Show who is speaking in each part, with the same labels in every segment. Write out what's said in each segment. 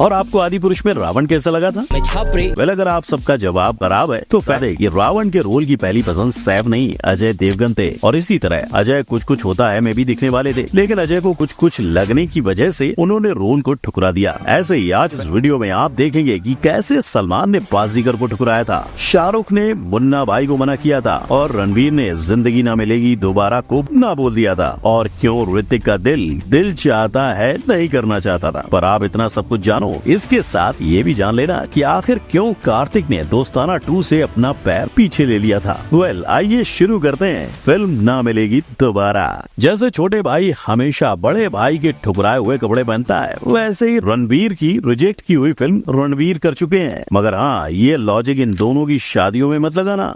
Speaker 1: और आपको आदि पुरुष में रावण कैसा लगा था? वेल, अगर आप सबका जवाब बराबर है तो फायदे ये रावण के रोल की पहली पसंद सैफ नहीं अजय देवगन थे। और इसी तरह अजय कुछ कुछ होता है में भी दिखने वाले थे, लेकिन अजय को कुछ कुछ लगने की वजह से उन्होंने रोल को ठुकरा दिया। ऐसे ही आज इस वीडियो में आप देखेंगे कि कैसे सलमान ने बाजीगर को ठुकराया था, शाहरुख ने मुन्ना भाई को मना किया था और रणवीर ने जिंदगी ना मिलेगी दोबारा को ना बोल दिया था, और क्यों ऋतिक का दिल चाहता है नहीं करना चाहता था। पर आप इतना सब कुछ जानो, इसके साथ ये भी जान लेना कि आखिर क्यों कार्तिक ने दोस्ताना 2 से अपना पैर पीछे ले लिया था। वेल, आइए शुरू करते हैं फिल्म ना मिलेगी दोबारा। जैसे छोटे भाई हमेशा बड़े भाई के ठुकराए हुए कपड़े पहनता है, वैसे ही रणवीर की रिजेक्ट की हुई फिल्म रणवीर कर चुके हैं। मगर हाँ, ये लॉजिक इन दोनों की शादियों में मत लगाना।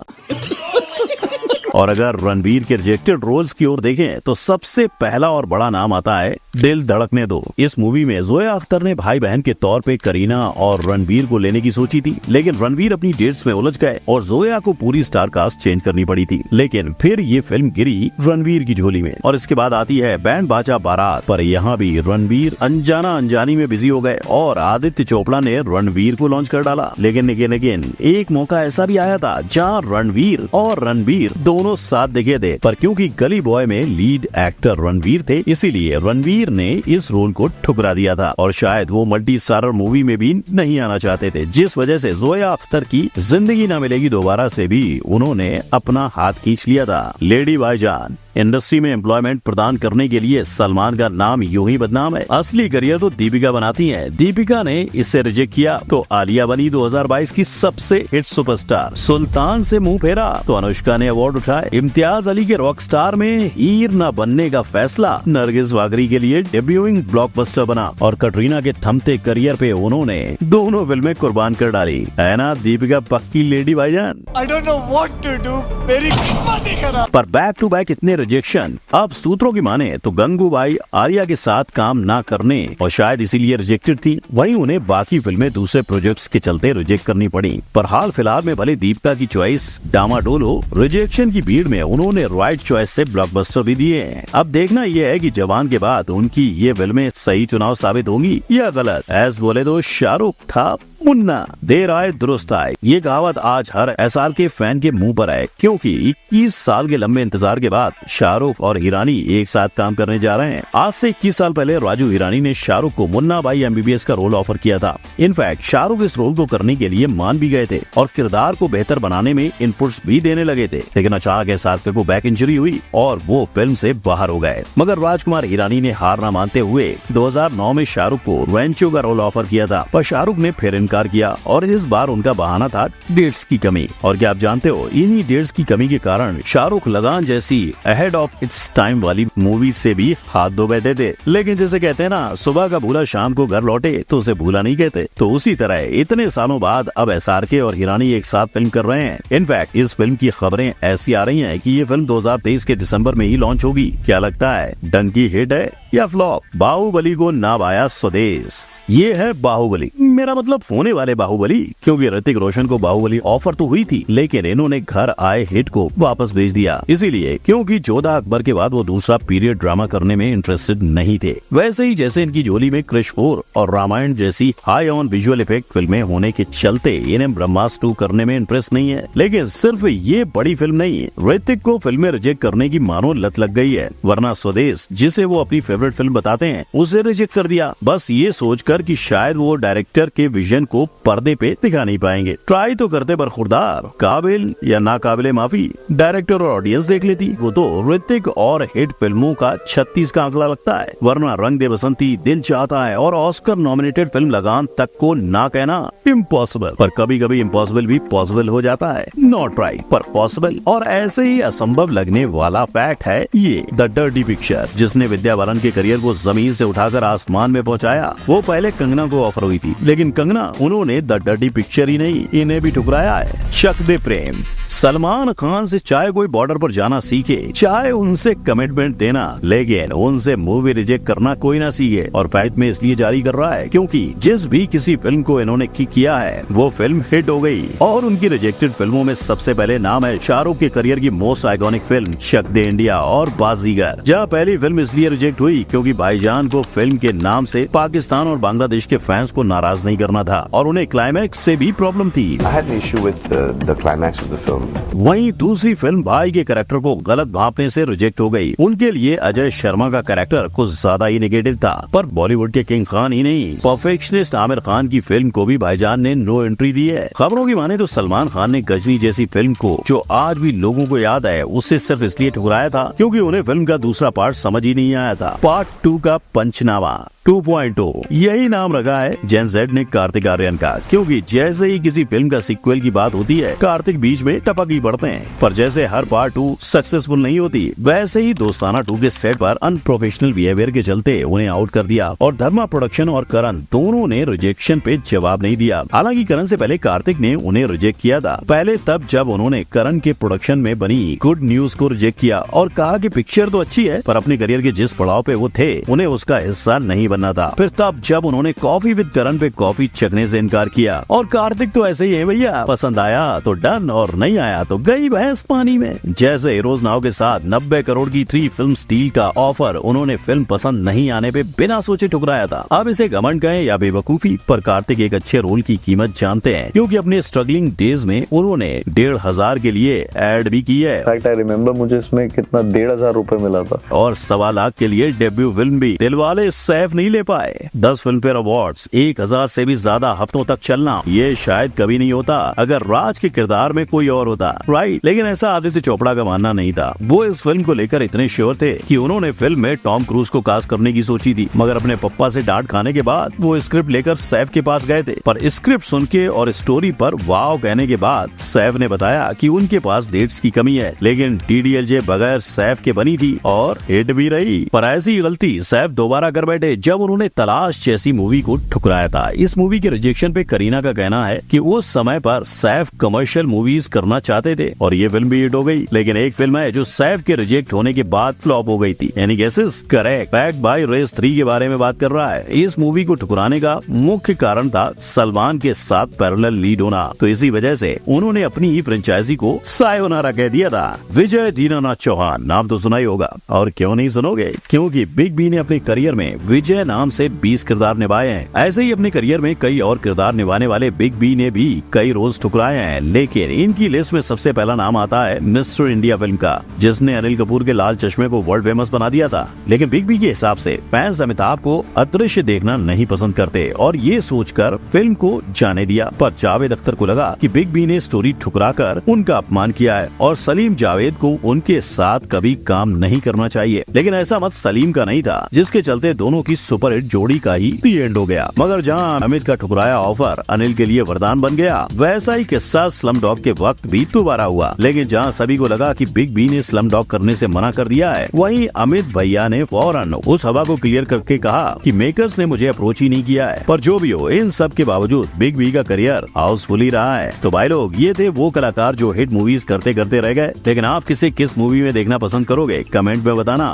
Speaker 1: और अगर रणवीर के रिजेक्टेड रोल्स की ओर देखें तो सबसे पहला और बड़ा नाम आता है दिल धड़कने दो। इस मूवी में जोया अख्तर ने भाई बहन के तौर पे करीना और रणवीर को लेने की सोची थी, लेकिन रणवीर अपनी डेट्स में उलझ गए और जोया को पूरी स्टार कास्ट चेंज करनी पड़ी थी। लेकिन फिर ये फिल्म गिरी रणवीर की झोली में। और इसके बाद आती है बैंड बाजा बारात, पर यहाँ भी रणवीर अनजाना अनजानी में बिजी हो गए और आदित्य चोपड़ा ने रणवीर को लॉन्च कर डाला। लेकिन अगेन एक मौका ऐसा भी आया था जहाँ रणवीर और रणबीर दोनों साथ दिखे थे, पर क्योंकि गली बॉय में लीड एक्टर रणवीर थे, इसीलिए रणवीर ने इस रोल को ठुकरा दिया था। और शायद वो मल्टी स्टारर मूवी में भी नहीं आना चाहते थे, जिस वजह से जोया अख्तर की जिंदगी ना मिलेगी दोबारा से भी उन्होंने अपना हाथ खींच लिया था। लेडी भाईजान इंडस्ट्री में एम्प्लॉयमेंट प्रदान करने के लिए सलमान का नाम यूं ही बदनाम है। असली करियर तो दीपिका बनाती हैं। दीपिका ने इसे रिजेक्ट किया तो आलिया बनी 2022 की सबसे हिट सुपरस्टार। सुल्तान से मुंह फेरा तो अनुष्का ने अवार्ड उठाए। इम्तियाज अली के रॉकस्टार में हीर न बनने का फैसला नरगिस वाकरी के लिए डेब्यूइंग ब्लॉकबस्टर बना। और कटरीना के थमते करियर पे उन्होंने दोनों फिल्में कुर्बान कर डाली, है ना दीपिका पक्की लेडी भाईजान।
Speaker 2: I don't know what to do, मेरी किस्मत ही खराब।
Speaker 1: पर बैक टू बैक इतने रिजेक्शन, अब सूत्रों की माने तो गंगूबाई आर्या के साथ काम ना करने और शायद इसीलिए रिजेक्टेड थी। वहीं उन्हें बाकी फिल्में दूसरे प्रोजेक्ट्स के चलते रिजेक्ट करनी पड़ी। पर हाल फिलहाल में भले दीपिका की चॉइस डामाडोल हो, रिजेक्शन की भीड़ में उन्होंने राइट चॉइस से ब्लॉकबस्टर भी दिए हैं। अब देखना यह है कि जवान के बाद उनकी ये फिल्में सही चुनाव साबित होंगी या गलत। ऐस बोले तो शाहरुख था मुन्ना, देर आए दुरुस्त आए, ये कहावत आज हर SR के फैन के मुंह पर है, क्योंकि 21 साल के लंबे इंतजार के बाद शाहरुख और हिरानी एक साथ काम करने जा रहे हैं। आज से 21 साल पहले राजू हिरानी ने शाहरुख को मुन्ना भाई MBBS का रोल ऑफर किया था। इनफैक्ट शाहरुख इस रोल को करने के लिए मान भी गए थे और किरदार को बेहतर बनाने में इनपुट्स भी देने लगे थे, लेकिन अचानक SR को बैक इंजरी हुई और वो फिल्म से बाहर हो गए। मगर राजकुमार हिरानी ने हार न मानते हुए 2009 में शाहरुख को रेंचो का रोल ऑफर किया था, पर शाहरुख ने फिर इनकार किया और इस बार उनका बहाना था डेट्स की कमी। और क्या आप जानते हो, इन्हीं डेट्स की कमी के कारण शाहरुख लगान जैसी अहेड ऑफ इट्स टाइम वाली मूवी से भी हाथ धो बैठे थे। लेकिन जैसे कहते हैं ना, सुबह का भूला शाम को घर लौटे तो उसे भूला नहीं कहते, तो उसी तरह इतने सालों बाद अब SRK और हिरानी एक साथ फिल्म कर रहे हैं। इनफैक्ट इस फिल्म की खबरें ऐसी आ रही हैं कि ये फिल्म 2023 के दिसंबर में ही लॉन्च होगी। क्या लगता है, डंकी हिट है या फ्लॉप? बाहुबली को ना भाया स्वदेश, ये है बाहुबली, मेरा मतलब होने वाले बाहुबली, क्योंकि ऋतिक रोशन को बाहुबली ऑफर तो हुई थी, लेकिन इन्होंने घर आए हिट को वापस भेज दिया। इसीलिए क्योंकि जोधा अकबर के बाद वो दूसरा पीरियड ड्रामा करने में इंटरेस्टेड नहीं थे। वैसे ही जैसे इनकी झोली में क्रिश 4 और रामायण जैसी हाई ऑन विजुअल इफेक्ट फिल्में होने के चलते इन्हें ब्रह्मास्त्र 2 करने में इंटरेस्ट नहीं है। लेकिन सिर्फ ये बड़ी फिल्म नहीं है, ऋतिक को फिल्में रिजेक्ट करने की मानो लत लग गई है। वरना स्वदेश, जिसे वो अपनी फेवरेट फिल्म बताते हैं, उसे रिजेक्ट कर दिया, बस ये सोचकर कि शायद वो डायरेक्टर के विजन को पर्दे पे दिखा नहीं पाएंगे। ट्राई तो करते पर खुरदार, काबिल या नाकाबिले माफी, डायरेक्टर और ऑडियंस देख लेती। वो तो ऋतिक और हिट फिल्मों का 36 का आंकड़ा लगता है। वरना रंग दे बसंती, दिल चाहता है और ऑस्कर नॉमिनेटेड फिल्म लगान तक को ना कहना इम्पॉसिबल। पर कभी कभी इम्पॉसिबल भी पॉसिबल हो जाता है। नॉट राइट पर पॉसिबल। और ऐसे ही असंभव लगने वाला फैक्ट है ये द डर्टी पिक्चर, जिसने विद्या बालन के करियर को जमीन से उठाकर आसमान में पहुंचाया। वो पहले कंगना को ऑफर हुई थी, लेकिन कंगना उन्होंने द डर्टी पिक्चर ही नहीं, इन्हें भी ठुकराया है। शक दे प्रेम, सलमान खान से चाहे कोई बॉर्डर पर जाना सीखे, चाहे उनसे कमिटमेंट देना, लेकिन उनसे मूवी रिजेक्ट करना कोई ना सीखे। और फैक्ट में इसलिए जारी कर रहा है क्योंकि जिस भी किसी फिल्म को इन्होंने किया है वो फिल्म हिट हो गई। और उनकी रिजेक्टेड फिल्मों में सबसे पहले नाम है शाहरुख के करियर की मोस्ट आइकॉनिक फिल्म शक दे इंडिया और बाजीगर। जहाँ पहली फिल्म इसलिए रिजेक्ट हुई गई क्योंकि भाईजान को फिल्म के नाम से पाकिस्तान और बांग्लादेश के फैंस को नाराज नहीं करना था और उन्हें क्लाइमैक्स से भी प्रॉब्लम थी।
Speaker 3: I had an issue with the climax of the film.
Speaker 1: वहीं दूसरी फिल्म भाई के कैरेक्टर को गलत भांपने से रिजेक्ट हो गई। उनके लिए अजय शर्मा का कैरेक्टर कुछ ज्यादा ही नेगेटिव था, पर बॉलीवुड के किंग खान ही नहीं, परफेक्शनिस्ट आमिर खान की फिल्म को भी भाईजान ने नो एंट्री दी है। खबरों की माने तो सलमान खान ने गजनी जैसी फिल्म को, जो आज भी लोगों को याद है, उससे सिर्फ इसलिए ठुकराया था क्योंकि उन्हें फिल्म का दूसरा पार्ट समझ ही नहीं आया था। पार्ट 2 का पंचनामा 2.0 यही नाम रखा है जेन जेड ने कार्तिक आर्यन का, क्योंकि जैसे ही किसी फिल्म का सीक्वल की बात होती है कार्तिक बीच में टपक ही पड़ते हैं। पर जैसे हर पार्ट 2 सक्सेसफुल नहीं होती, वैसे ही दोस्ताना 2 के सेट पर अनप्रोफेशनल बिहेवियर के चलते उन्हें आउट कर दिया और धर्मा प्रोडक्शन और करण दोनों ने रिजेक्शन पे जवाब नहीं दिया। हालांकि करण से पहले कार्तिक ने उन्हें रिजेक्ट किया था, पहले तब जब उन्होंने करण के प्रोडक्शन में बनी गुड न्यूज को रिजेक्ट किया और कहा कि पिक्चर तो अच्छी है पर अपने करियर के जिस पड़ाव पे वो थे उन्हें उसका हिस्सा नहीं बनना था। फिर तब जब उन्होंने कॉफी विद करण पे कॉफी चखने से इनकार किया और कार्तिक तो ऐसे ही है भैया, पसंद आया तो डन और नहीं आया तो गई भैंस पानी में। जैसे हीरोज नाउ के साथ 90 करोड़ की 3 फिल्म डील का ऑफर उन्होंने फिल्म पसंद नहीं आने पे बिना सोचे ठुकराया था। अब इसे घमंड कहें या बेवकूफी, पर कार्तिक एक अच्छे रोल की कीमत जानते हैं क्योंकि अपने स्ट्रगलिंग डेज में उन्होंने 1,500 के लिए एड भी की है।
Speaker 4: I remember मुझे इसमें कितना 1,500 रुपए मिला था
Speaker 1: और 1.25 लाख के लिए डेब्यू फिल्म भी दिलवाले सैफ नहीं ले पाए। 10 फिल्म फेयर अवार्ड्स, 1000 से भी ज्यादा हफ्तों तक चलना, ये शायद कभी नहीं होता अगर राज के किरदार में कोई और होता, राइट। लेकिन ऐसा आदित्य चोपड़ा का मानना नहीं था। वो इस फिल्म को लेकर इतने श्योर थे कि उन्होंने फिल्म में टॉम क्रूज को कास्ट करने की सोची थी, मगर अपने पप्पा से डांट खाने के बाद वो स्क्रिप्ट लेकर सैफ के पास गए थे। पर स्क्रिप्ट सुन के और स्टोरी पर वाव कहने के बाद सैफ ने बताया कि उनके पास डेट्स की कमी है, लेकिन DDLJ बगैर सैफ के बनी थी और हिट भी रही। पर ऐसी गलती सैफ दोबारा कर बैठे जब उन्होंने तलाश जैसी मूवी को ठुकराया था। इस मूवी के रिजेक्शन पे करीना का कहना है कि उस समय पर सैफ कमर्शियल मूवीज करना चाहते थे और ये फिल्म भी हिट हो गई। लेकिन एक फिल्म है जो सैफ के रिजेक्ट होने के बाद फ्लॉप हो गई थी, यानी guesses correct. Back by Race 3 के बारे में बात कर रहा है। इस मूवी को ठुकराने का मुख्य कारण था सलमान के साथ पैरेलल लीड होना, तो इसी वजह से उन्होंने अपनी ही फ्रेंचाइजी को सायोनारा कह दिया था। विजय दीनानाथ चौहान नाम तो सुना ही होगा, और क्यों नहीं सुनोगे, क्योंकि बिग बी ने अपने करियर में विजय नाम से 20 किरदार निभाए हैं। ऐसे ही अपने करियर में कई और किरदार निभाने वाले बिग बी ने भी कई रोल्स ठुकराए हैं, लेकिन इनकी लिस्ट में सबसे पहला नाम आता है मिस्टर इंडिया फिल्म का, जिसने अनिल कपूर के लाल चश्मे को वर्ल्ड फेमस बना दिया था। लेकिन बिग बी के हिसाब से फैंस अमिताभ को अदृश्य देखना नहीं पसंद करते और ये सोचकर फिल्म को जाने दिया। पर जावेद अख्तर को लगा कि बिग बी ने स्टोरी ठुकराकर उनका अपमान किया है और सलीम जावेद को उनके साथ कभी काम नहीं करना चाहिए। लेकिन ऐसा मत सलीम का नहीं था, जिसके चलते दोनों की सुपरहिट जोड़ी का ही दी एंड हो गया। मगर जहां अमित का ठुकराया ऑफर अनिल के लिए वरदान बन गया, वैसा ही किस्सा स्लम डॉग के वक्त भी दोबारा हुआ। लेकिन जहां सभी को लगा कि बिग बी ने स्लम डॉग करने से मना कर दिया है, वहीं अमित भैया ने फौरन उस हवा को क्लियर करके कहा कि मेकर्स ने मुझे अप्रोच ही नहीं किया है। पर जो भी हो, इन सब के बावजूद बिग बी का करियर हाउसफुल ही रहा है। तो भाई लोग, ये थे वो कलाकार जो हिट मूवीज करते करते रह गए। लेकिन आप किसे किस मूवी में देखना पसंद करोगे, कमेंट में बताना।